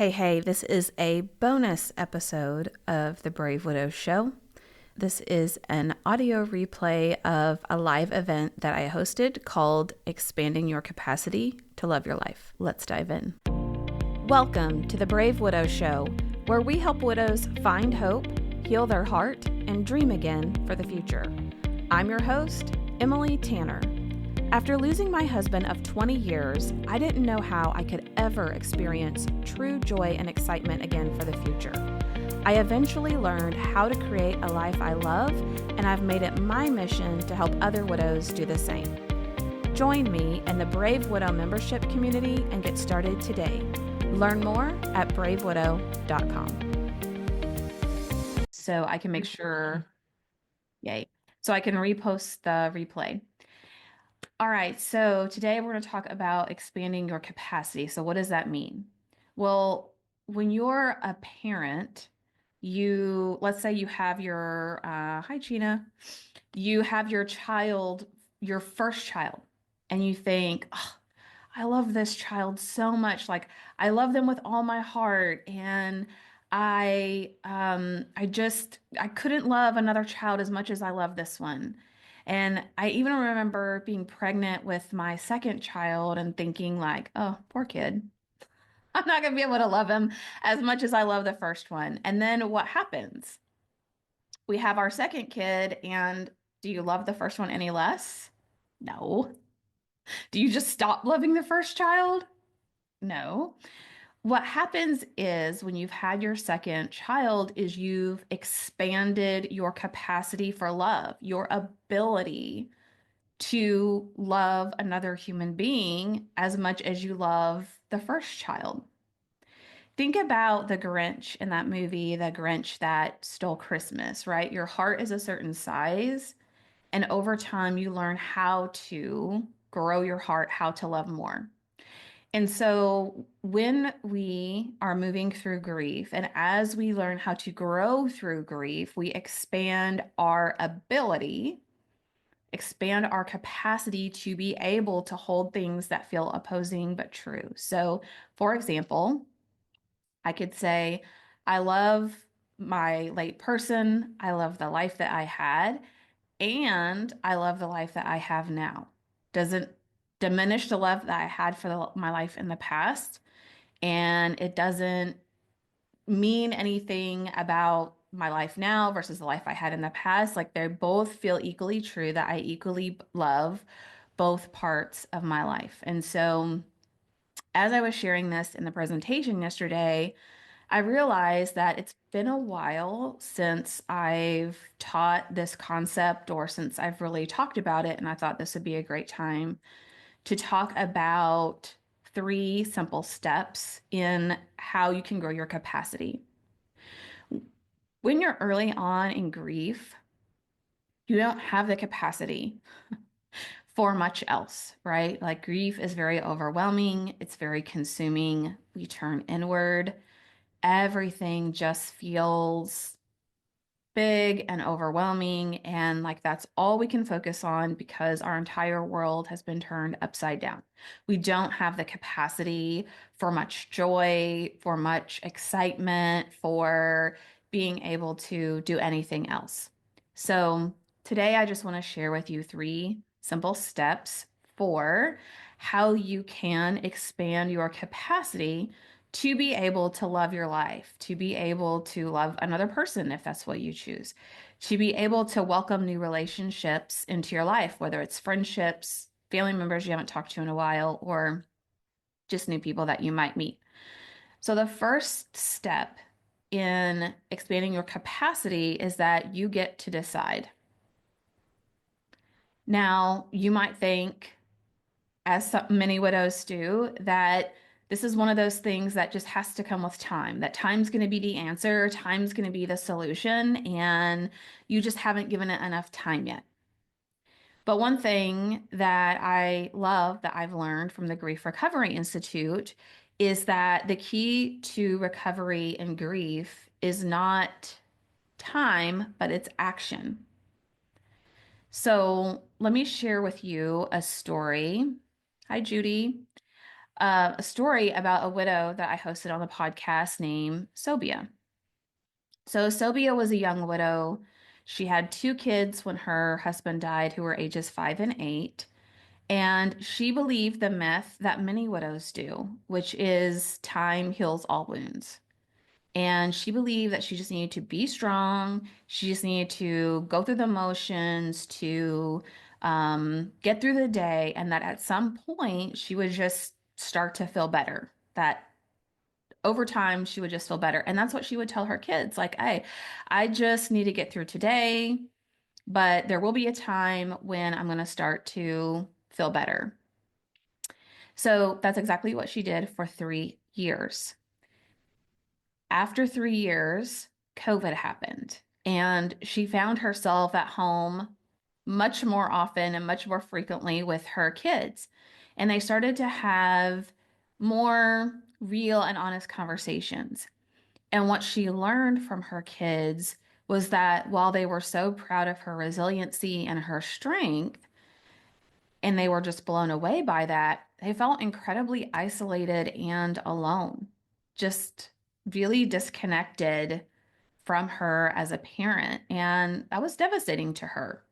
Hey, this is a bonus episode of The Brave Widow Show. This is an audio replay of a live event that I hosted called Expanding Your Capacity to Love Your Life. Let's dive in. Welcome to The Brave Widow Show, where we help widows find hope, heal their heart, and dream again for the future. I'm your host, Emily Tanner. After losing my husband of 20 years, I didn't know how I could ever experience true joy and excitement again for the future. I eventually learned how to create a life I love, and I've made it my mission to help other widows do the same. Join me in the Brave Widow membership community and get started today. Learn more at bravewidow.com. So I can make sure, yay, so I can repost the replay. All right, so today we're going to talk about expanding your capacity. So what does that mean? Well, when you're a parent, let's say you have your, hi Gina, you have your child, your first child, and you think, oh, I love this child so much. Like I love them with all my heart. And I couldn't love another child as much as I love this one. And I even remember being pregnant with my second child and thinking like, oh, poor kid. I'm not going to be able to love him as much as I love the first one. And then what happens? We have our second kid, and do you love the first one any less? No. Do you just stop loving the first child? No. What happens is when you've had your second child is you've expanded your capacity for love, your ability to love another human being as much as you love the first child. Think about the Grinch in that movie, the Grinch that stole Christmas, right? Your heart is a certain size, and over time you learn how to grow your heart, how to love more. And so when we are moving through grief, and as we learn how to grow through grief, we expand our ability, expand our capacity to be able to hold things that feel opposing but true. So, for example, I could say, I love my late person, I love the life that I had, and I love the life that I have now. Doesn't diminish the love that I had for my life in the past, and it doesn't mean anything about my life now versus the life I had in the past. Like they both feel equally true, that I equally love both parts of my life. And so as I was sharing this in the presentation yesterday, I realized that it's been a while since I've taught this concept or since I've really talked about it. And I thought this would be a great time to talk about 3 simple steps in how you can grow your capacity. When you're early on in grief, you don't have the capacity for much else, right? Like grief is very overwhelming, it's very consuming. We turn inward. Everything just feels big and overwhelming, and like that's all we can focus on because our entire world has been turned upside down. We don't have the capacity for much joy, for much excitement, for being able to do anything else. So today I just want to share with you 3 simple steps for how you can expand your capacity to be able to love your life, to be able to love another person if that's what you choose, to be able to welcome new relationships into your life, whether it's friendships, family members you haven't talked to in a while, or just new people that you might meet. So the first step in expanding your capacity is that you get to decide. Now, you might think, as many widows do, that this is one of those things that just has to come with time, that time's going to be the answer, time's going to be the solution, and you just haven't given it enough time yet. But one thing that I love that I've learned from the Grief Recovery Institute is that the key to recovery and grief is not time, but it's action. So let me share with you a story. Hi, Judy. a story about a widow that I hosted on the podcast named Sobia. So Sobia was a young widow. She had two kids when her husband died, who were ages 5 and 8. And she believed the myth that many widows do, which is time heals all wounds. And she believed that she just needed to be strong. She just needed to go through the motions to get through the day, and that at some point she would just start to feel better. That over time she would just feel better. And that's what she would tell her kids, like, hey, I just need to get through today, but there will be a time when I'm going to start to feel better. So that's exactly what she did for 3 years. After 3 years, COVID happened, and she found herself at home much more often and much more frequently with her kids. And they started to have more real and honest conversations. And what she learned from her kids was that while they were so proud of her resiliency and her strength, and they were just blown away by that, they felt incredibly isolated and alone, just really disconnected from her as a parent. And that was devastating to her.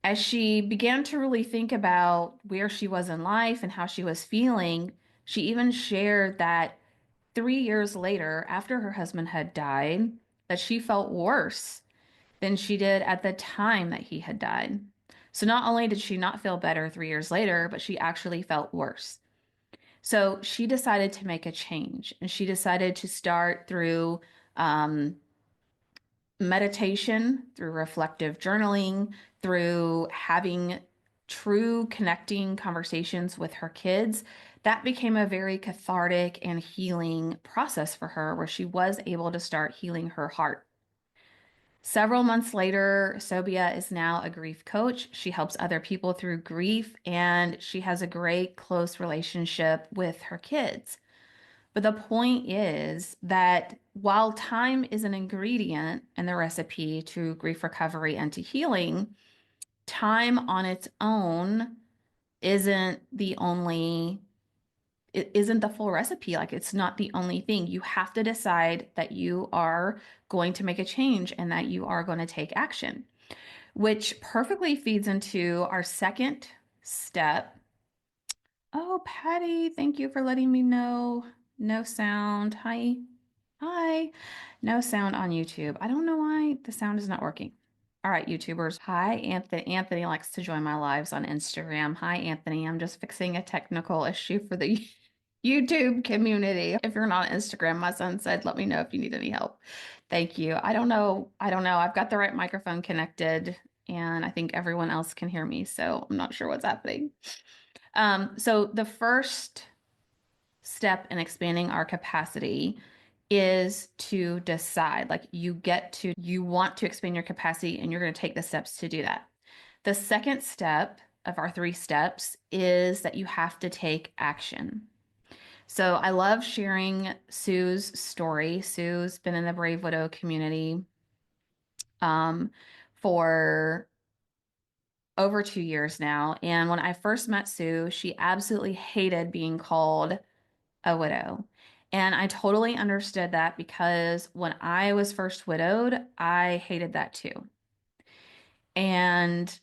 As she began to really think about where she was in life and how she was feeling, she even shared that 3 years later, after her husband had died, that she felt worse than she did at the time that he had died. So not only did she not feel better 3 years later, but she actually felt worse. So she decided to make a change, and she decided to start through um, meditation, through reflective journaling, through having true connecting conversations with her kids. That became a very cathartic and healing process for her, where she was able to start healing her heart. Several months later, Sobia is now a grief coach. She helps other people through grief, and she has a great close relationship with her kids. But the point is that while time is an ingredient in the recipe to grief recovery and to healing, time on its own isn't the only, it isn't the full recipe. Like, it's not the only thing. You have to decide that you are going to make a change and that you are going to take action, which perfectly feeds into our second step. Oh, Patty, thank you for letting me know. No sound. Hi. Hi. No sound on YouTube. I don't know why the sound is not working. All right, YouTubers. Hi, Anthony. Anthony likes to join my lives on Instagram. Hi, Anthony. I'm just fixing a technical issue for the YouTube community. If you're not on Instagram, my son said, let me know if you need any help. Thank you. I don't know. I don't know. I've got the right microphone connected, and I think everyone else can hear me, so I'm not sure what's happening. So the first step in expanding our capacity is to decide, like, you want to expand your capacity, and you're going to take the steps to do that. The second step of our 3 steps is that you have to take action. So I love sharing Sue's story. Sue's been in the Brave Widow community for over 2 years now. And when I first met Sue, she absolutely hated being called a widow. And I totally understood that, because when I was first widowed, I hated that too. And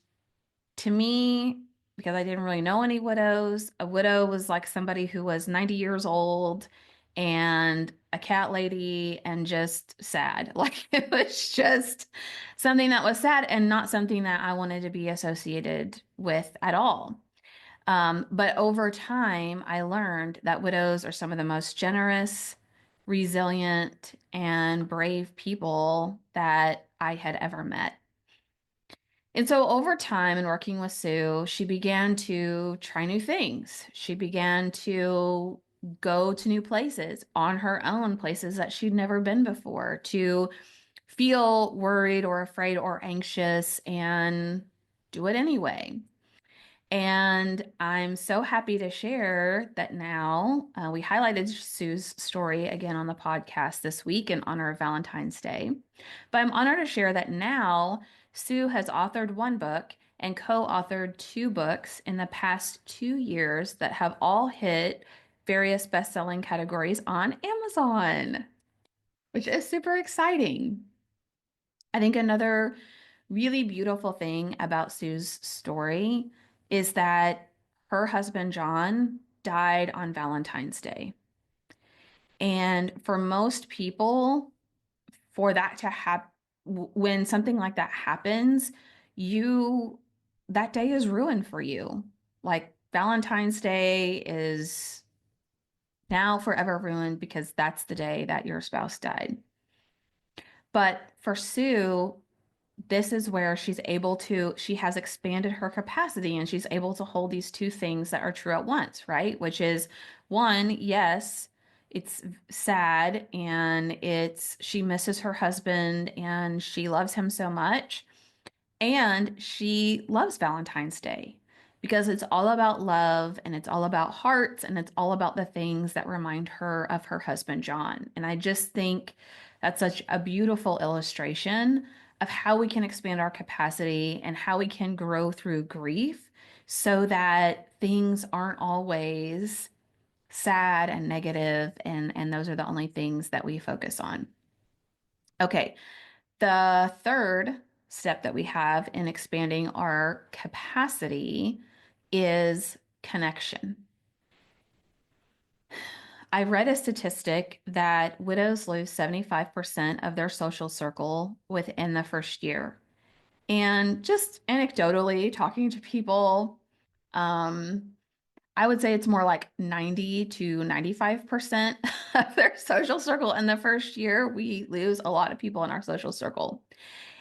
to me, because I didn't really know any widows, a widow was like somebody who was 90 years old and a cat lady and just sad. Like, it was just something that was sad and not something that I wanted to be associated with at all. But over time, I learned that widows are some of the most generous, resilient, and brave people that I had ever met. And so over time, in working with Sue, she began to try new things. She began to go to new places on her own, places that she'd never been before, to feel worried or afraid or anxious and do it anyway. And I'm so happy to share that now we highlighted Sue's story again on the podcast this week in honor of Valentine's Day. But I'm honored to share that now Sue has authored one book, and co-authored two books in the past 2 years that have all hit various best-selling categories on Amazon, which is super exciting. I think another really beautiful thing about Sue's story is that her husband, John, died on Valentine's Day. And for most people, for that to happen, when something like that happens, you, that day is ruined for you. Like Valentine's Day is now forever ruined because that's the day that your spouse died. But for Sue, this is where she has expanded her capacity and she's able to hold these two things that are true at once, right? Which is one, yes, it's sad and she misses her husband and she loves him so much. And she loves Valentine's Day because it's all about love and it's all about hearts and it's all about the things that remind her of her husband, John. And I just think that's such a beautiful illustration of how we can expand our capacity and how we can grow through grief so that things aren't always sad and negative and those are the only things that we focus on. Okay, the third step that we have in expanding our capacity is connection. I read a statistic that widows lose 75% of their social circle within the first year. And just anecdotally, talking to people, um, I would say it's more like 90 to 95% of their social circle in the first year. We lose a lot of people in our social circle.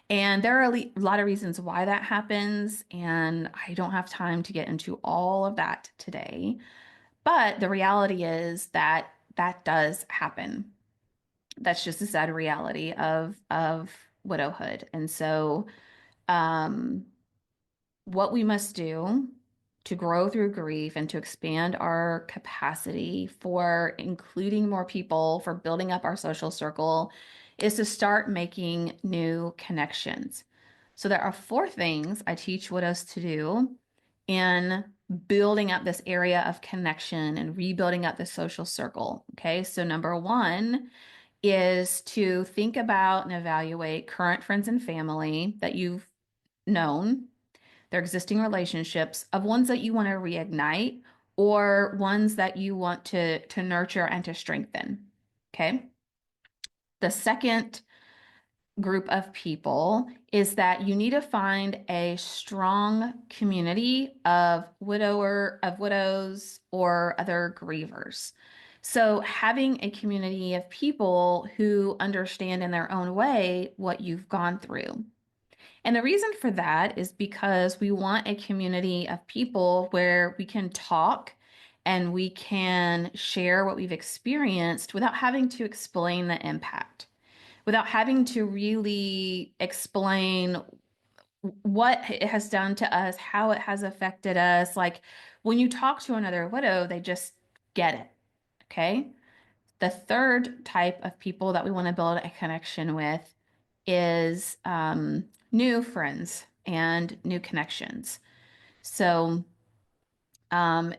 And there are a lot of reasons why that happens, and I don't have time to get into all of that today. But the reality is that that does happen. That's just a sad reality of widowhood. And so, um, what we must do to grow through grief and to expand our capacity for including more people, for building up our social circle, is to start making new connections. So there are four things I teach widows to do in building up this area of connection and rebuilding up the social circle. Okay, so number one is to think about and evaluate current friends and family that you've known, their existing relationships, of ones that you want to reignite or ones that you want to nurture and to strengthen. Okay. The second group of people is that you need to find a strong community of widows or other grievers. So having a community of people who understand in their own way what you've gone through. And the reason for that is because we want a community of people where we can talk and we can share what we've experienced without having to explain the impact, without having to really explain what it has done to us, how it has affected us. Like when you talk to another widow, they just get it. Okay. The third type of people that we want to build a connection with is new friends and new connections. So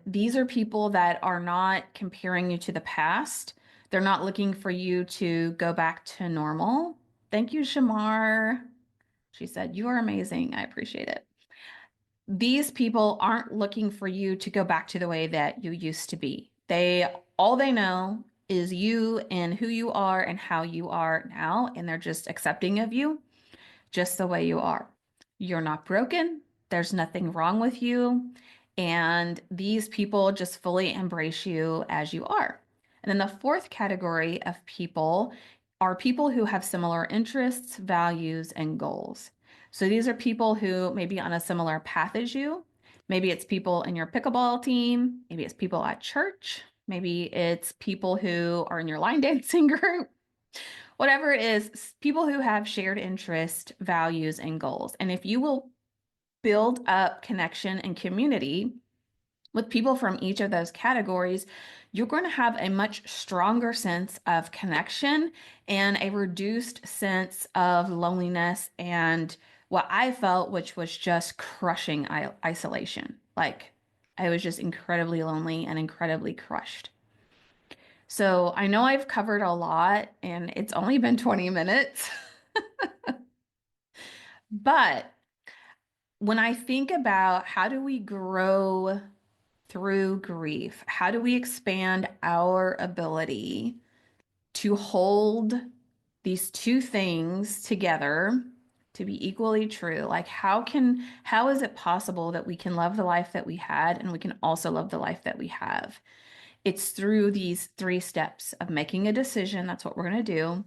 these are people that are not comparing you to the past. They're not looking for you to go back to normal. Thank you, Shamar. She said, "You are amazing. I appreciate it." These people aren't looking for you to go back to the way that you used to be. All they know is you and who you are and how you are now, and they're just accepting of you just the way you are. You're not broken. There's nothing wrong with you. And these people just fully embrace you as you are. And then the fourth category of people are people who have similar interests, values, and goals. So these are people who may be on a similar path as you. Maybe it's people in your pickleball team. Maybe it's people at church. Maybe it's people who are in your line dancing group. Whatever it is, people who have shared interest, values, and goals. And if you will build up connection and community with people from each of those categories, you're going to have a much stronger sense of connection and a reduced sense of loneliness and what I felt, which was just crushing isolation. Like I was just incredibly lonely and incredibly crushed. So I know I've covered a lot and it's only been 20 minutes, but when I think about how do we grow through grief, how do we expand our ability to hold these two things together to be equally true? Like how is it possible that we can love the life that we had and we can also love the life that we have? It's through these three steps of making a decision, that's what we're going to do,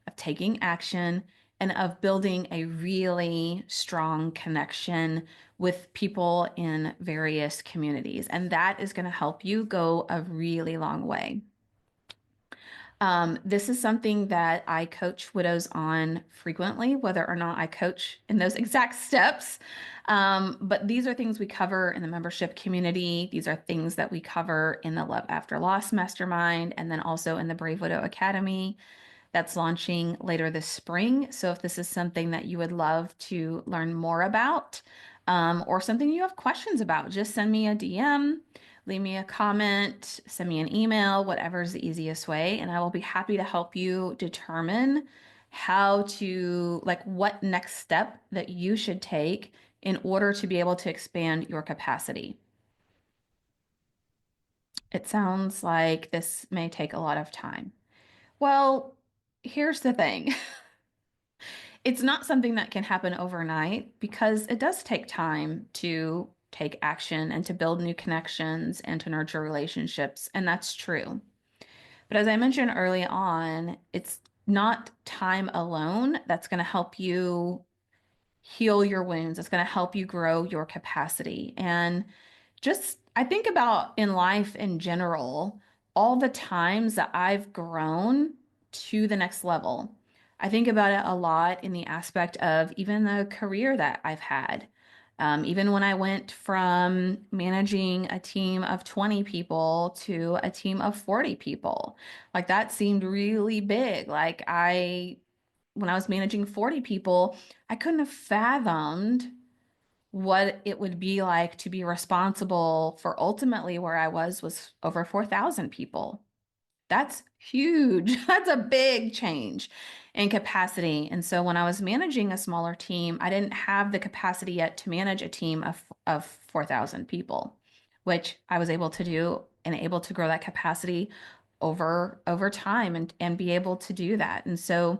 of taking action, and of building a really strong connection with people in various communities. And that is going to help you go a really long way. This is something that I coach widows on frequently, whether or not I coach in those exact steps. But these are things we cover in the membership community. These are things that we cover in the Love After Loss Mastermind, and then also in the Brave Widow Academy that's launching later this spring. So if this is something that you would love to learn more about, or something you have questions about, just send me a DM, leave me a comment, send me an email, whatever is the easiest way, and I will be happy to help you determine how to, like, what next step that you should take in order to be able to expand your capacity. It sounds like this may take a lot of time. Well, here's the thing. It's not something that can happen overnight because it does take time to take action and to build new connections and to nurture relationships, and that's true. But as I mentioned early on, it's not time alone that's going to help you heal your wounds. It's going to help you grow your capacity. And just, I think about in life in general, all the times that I've grown to the next level. I think about it a lot in the aspect of even the career that I've had. Even when I went from managing a team of 20 people to a team of 40 people, like that seemed really big. When I was managing 40 people, I couldn't have fathomed what it would be like to be responsible for ultimately where I was over 4,000 people. That's huge. That's a big change in capacity. And so when I was managing a smaller team, I didn't have the capacity yet to manage a team of 4,000 people, which I was able to do and able to grow that capacity over time and be able to do that. And so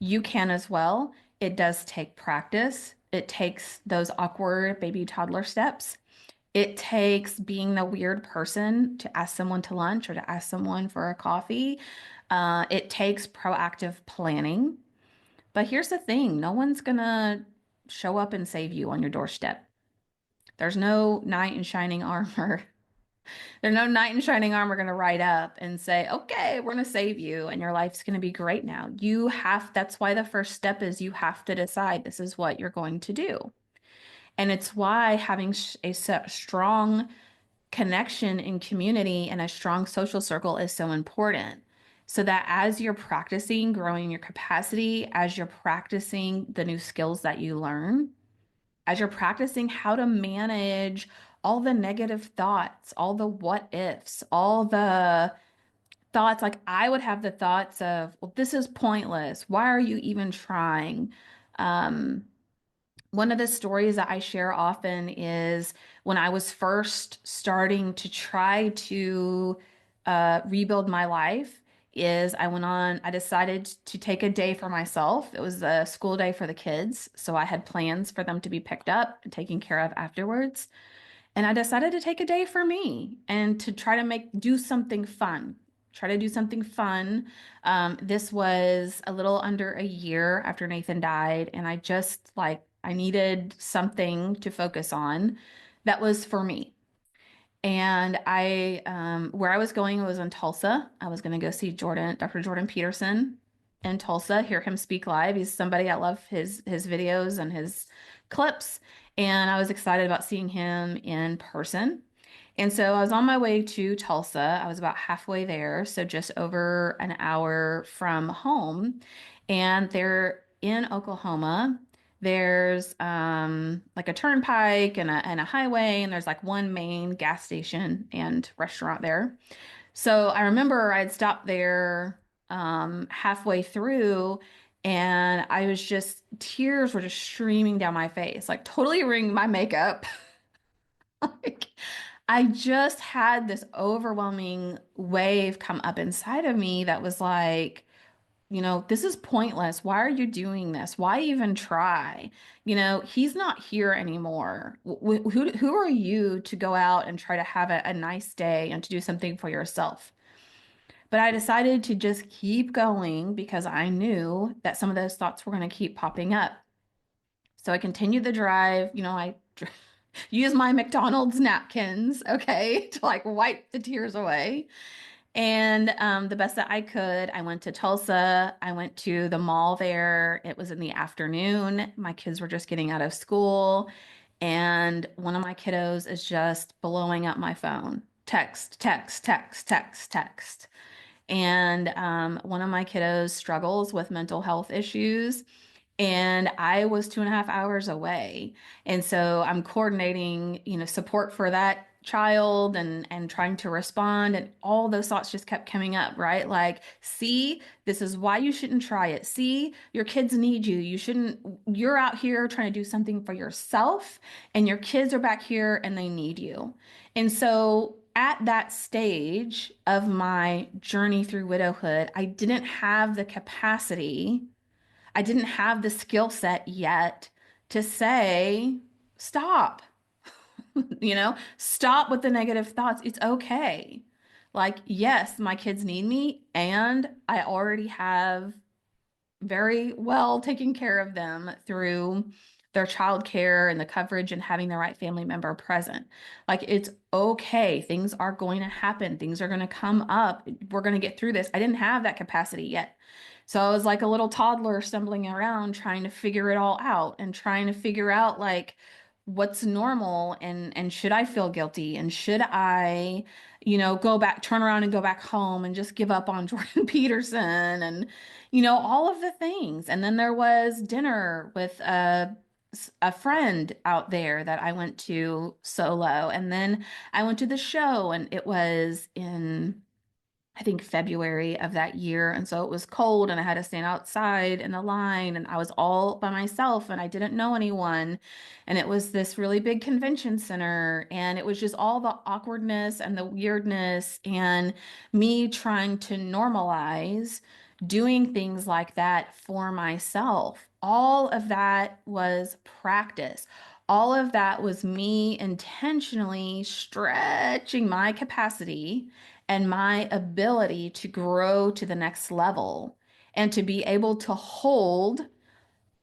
you can as well. It does take practice. It takes those awkward baby toddler steps. It takes being the weird person to ask someone to lunch or to ask someone for a coffee. It takes proactive planning. But here's the thing, no one's gonna show up and save you on your doorstep. There's no knight in shining armor. There's no knight in shining armor going to ride up and say, okay, we're going to save you and your life's going to be great now. That's why the first step is you have to decide this is what you're going to do. And it's why having a strong connection in community and a strong social circle is so important. So that as you're practicing growing your capacity, as you're practicing the new skills that you learn, as you're practicing how to manage all the negative thoughts, all the what ifs, all the thoughts, like I would have the thoughts of, well, this is pointless. Why are you even trying? Um, One of the stories that I share often is when I was first starting to try to rebuild my life, is I decided to take a day for myself. It was a school day for the kids, so I had plans for them to be picked up and taken care of afterwards. And I decided to take a day for me and to try to do something fun. Try to do something fun. This was a little under a year after Nathan died, and I needed something to focus on that was for me. And where I was going was in Tulsa. I was going to go see Dr. Jordan Peterson in Tulsa, hear him speak live. He's somebody I love his videos and his clips, and I was excited about seeing him in person. And so I was on my way to Tulsa. I was about halfway there, so just over an hour from home. And they're in Oklahoma. There's like a turnpike and a highway, and there's like one main gas station and restaurant there. So I remember I'd stopped there halfway through, and I was just, tears were just streaming down my face, like totally ruining my makeup. Like, I just had this overwhelming wave come up inside of me that was like, this is pointless. Why are you doing this? Why even try? He's not here anymore. Who are you to go out and try to have a nice day and to do something for yourself? But I decided to just keep going because I knew that some of those thoughts were going to keep popping up. So I continued the drive. I use my McDonald's napkins, okay, to like wipe the tears away. And the best that I could, I went to Tulsa. I went to the mall there. It was in the afternoon. My kids were just getting out of school. And one of my kiddos is just blowing up my phone. Text, text, text, text, text. And one of my kiddos struggles with mental health issues. And I was 2.5 hours away. And so I'm coordinating, support for that child and trying to respond. And all those thoughts just kept coming up, right? Like, see, this is why you shouldn't try it. See, your kids need you. You're out here trying to do something for yourself, and your kids are back here and they need you. And so at that stage of my journey through widowhood, I didn't have the capacity, I didn't have the skill set yet to say, stop, stop with the negative thoughts. It's okay. Like, yes, my kids need me, and I already have very well taken care of them through their childcare and the coverage and having the right family member present. Like, it's okay. Things are going to happen. Things are going to come up. We're going to get through this. I didn't have that capacity yet. So I was like a little toddler stumbling around trying to figure it all out and trying to figure out like what's normal, and should I feel guilty, and should I, go back, turn around and go back home and just give up on Jordan Peterson, and all of the things. And then there was dinner with a friend out there that I went to solo. And then I went to the show, and it was in, I think, February of that year. And so it was cold, and I had to stand outside in the line, and I was all by myself, and I didn't know anyone. And it was this really big convention center, and it was just all the awkwardness and the weirdness, and me trying to normalize doing things like that for myself. All of that was practice. All of that was me intentionally stretching my capacity and my ability to grow to the next level and to be able to hold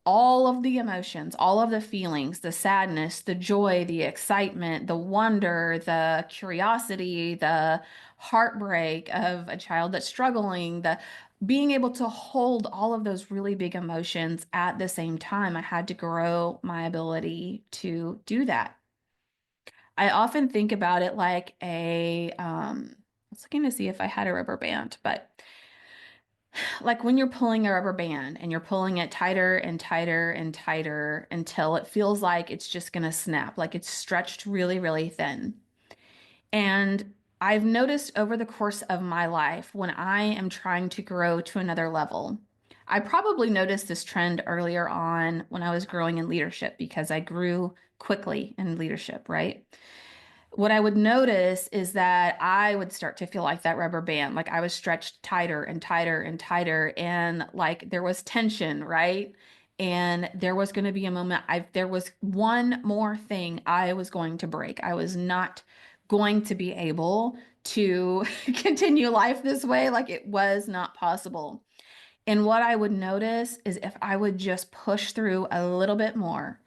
all of the emotions, all of the feelings, the sadness, the joy, the excitement, the wonder, the curiosity, the heartbreak of a child that's struggling, the being able to hold all of those really big emotions at the same time. I had to grow my ability to do that. I often think about it like I was looking to see if I had a rubber band, but like when you're pulling a rubber band and you're pulling it tighter and tighter and tighter until it feels like it's just going to snap, like it's stretched really, really thin. And I've noticed over the course of my life when I am trying to grow to another level, I probably noticed this trend earlier on when I was growing in leadership because I grew quickly in leadership, right? What I would notice is that I would start to feel like that rubber band, like I was stretched tighter and tighter and tighter, and like there was tension, right? And there was going to be a moment, there was one more thing I was going to break. I was not going to be able to continue life this way. Like it was not possible. And what I would notice is if I would just push through a little bit more,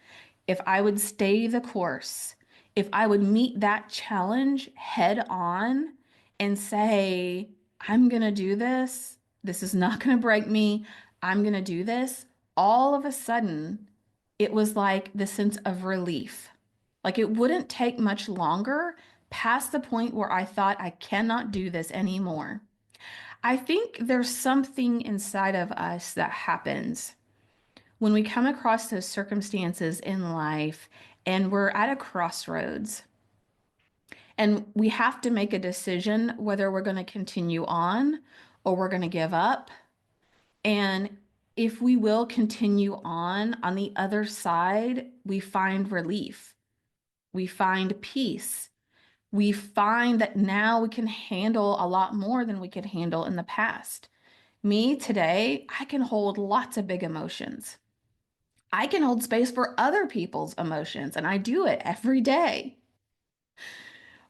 if I would stay the course, if I would meet that challenge head on and say, I'm going to do this, this is not going to break me, I'm going to do this, all of a sudden, it was like the sense of relief. Like it wouldn't take much longer past the point where I thought I cannot do this anymore. I think there's something inside of us that happens When we come across those circumstances in life and we're at a crossroads and we have to make a decision whether we're going to continue on or we're going to give up. And if we will continue on the other side, we find relief, we find peace. We find that now we can handle a lot more than we could handle in the past. Me today, I can hold lots of big emotions. I can hold space for other people's emotions, and I do it every day.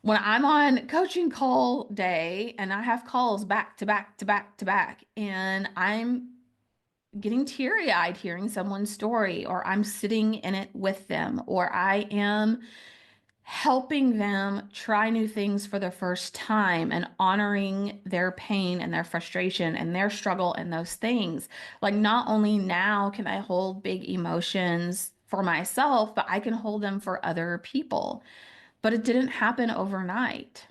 When I'm on coaching call day and I have calls back to back to back to back, and I'm getting teary-eyed hearing someone's story, or I'm sitting in it with them, or I am helping them try new things for the first time and honoring their pain and their frustration and their struggle and those things. Like, not only now can I hold big emotions for myself, but I can hold them for other people. But it didn't happen overnight.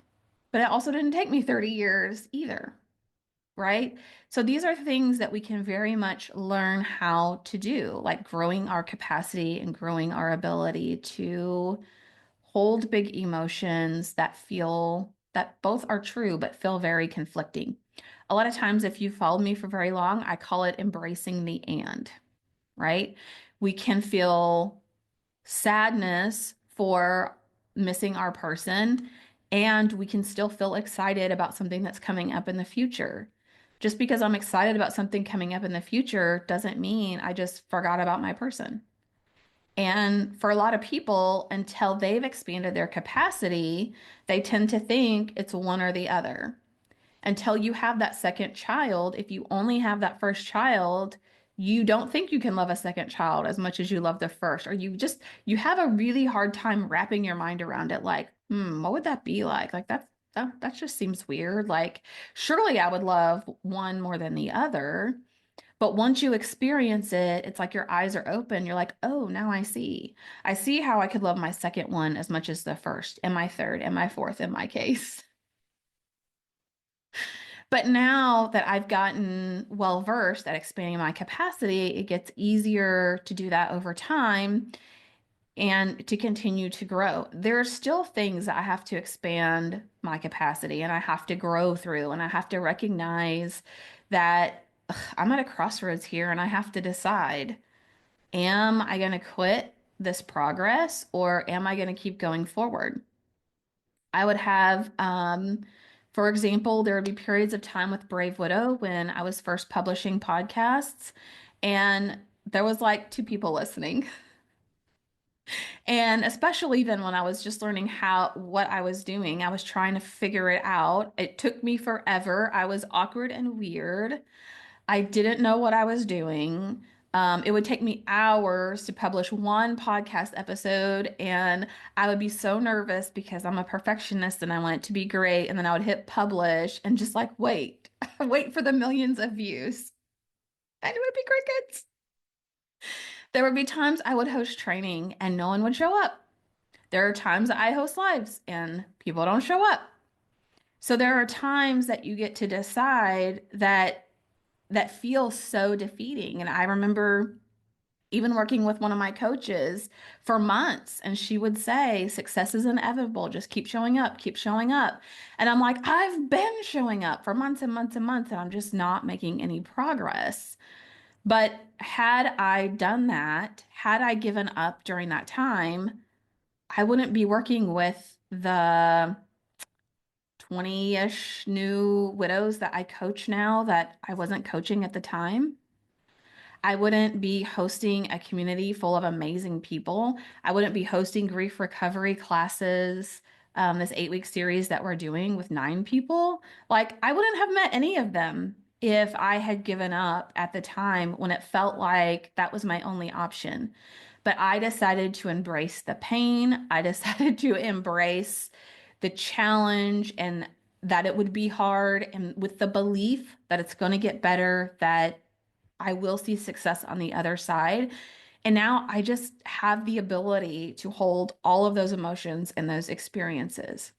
But it also didn't take me 30 years either, right? So these are things that we can very much learn how to do, like growing our capacity and growing our ability to hold big emotions that both are true but feel very conflicting. A lot of times, if you've followed me for very long, I call it embracing the and, right? We can feel sadness for missing our person, and we can still feel excited about something that's coming up in the future. Just because I'm excited about something coming up in the future doesn't mean I just forgot about my person. And for a lot of people, until they've expanded their capacity, they tend to think it's one or the other. Until you have that second child, if you only have that first child, you don't think you can love a second child as much as you love the first, or you have a really hard time wrapping your mind around it. Like, what would that be like? Like that just seems weird. Like, surely I would love one more than the other. But once you experience it, it's like your eyes are open. You're like, oh, now I see. I see how I could love my second one as much as the first, and my third, and my fourth in my case. But now that I've gotten well versed at expanding my capacity, it gets easier to do that over time and to continue to grow. There are still things that I have to expand my capacity and I have to grow through, and I have to recognize that I'm at a crossroads here and I have to decide, am I going to quit this progress or am I going to keep going forward? I would have, for example, there would be periods of time with Brave Widow when I was first publishing podcasts, and there was like two people listening. And especially then when I was just learning what I was doing, I was trying to figure it out. It took me forever. I was awkward and weird. I didn't know what I was doing. It would take me hours to publish one podcast episode, and I would be so nervous because I'm a perfectionist and I want it to be great. And then I would hit publish and just like wait, wait for the millions of views. And it would be crickets. There would be times I would host training and no one would show up. There are times that I host lives and people don't show up. So there are times that you get to decide that feels so defeating. And I remember even working with one of my coaches for months, and she would say, success is inevitable. Just keep showing up, keep showing up. And I'm like, I've been showing up for months and months and months, and I'm just not making any progress. But had I done that, had I given up during that time, I wouldn't be working with the 20-ish new widows that I coach now that I wasn't coaching at the time. I wouldn't be hosting a community full of amazing people. I wouldn't be hosting grief recovery classes, this 8-week series that we're doing with 9 people. Like, I wouldn't have met any of them if I had given up at the time when it felt like that was my only option. But I decided to embrace the pain. I decided to embrace the challenge and that it would be hard, and with the belief that it's going to get better, that I will see success on the other side. And now I just have the ability to hold all of those emotions and those experiences.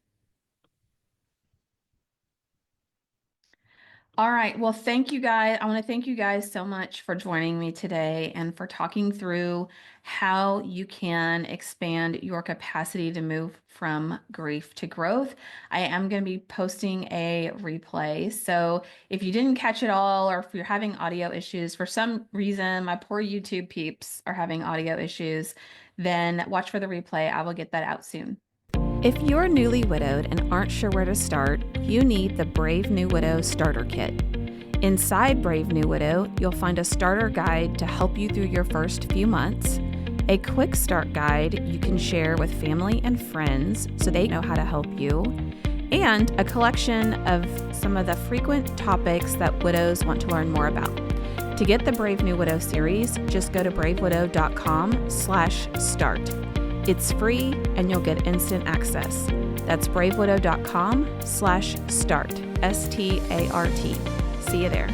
All right. Well, thank you guys. I want to thank you guys so much for joining me today and for talking through how you can expand your capacity to move from grief to growth. I am going to be posting a replay. So if you didn't catch it all, or if you're having audio issues, for some reason, my poor YouTube peeps are having audio issues, then watch for the replay. I will get that out soon. If you're newly widowed and aren't sure where to start, you need the Brave New Widow Starter Kit. Inside Brave New Widow, you'll find a starter guide to help you through your first few months, a quick start guide you can share with family and friends so they know how to help you, and a collection of some of the frequent topics that widows want to learn more about. To get the Brave New Widow series, just go to bravewidow.com/start. It's free and you'll get instant access. That's bravewidow.com/start. START. See you there.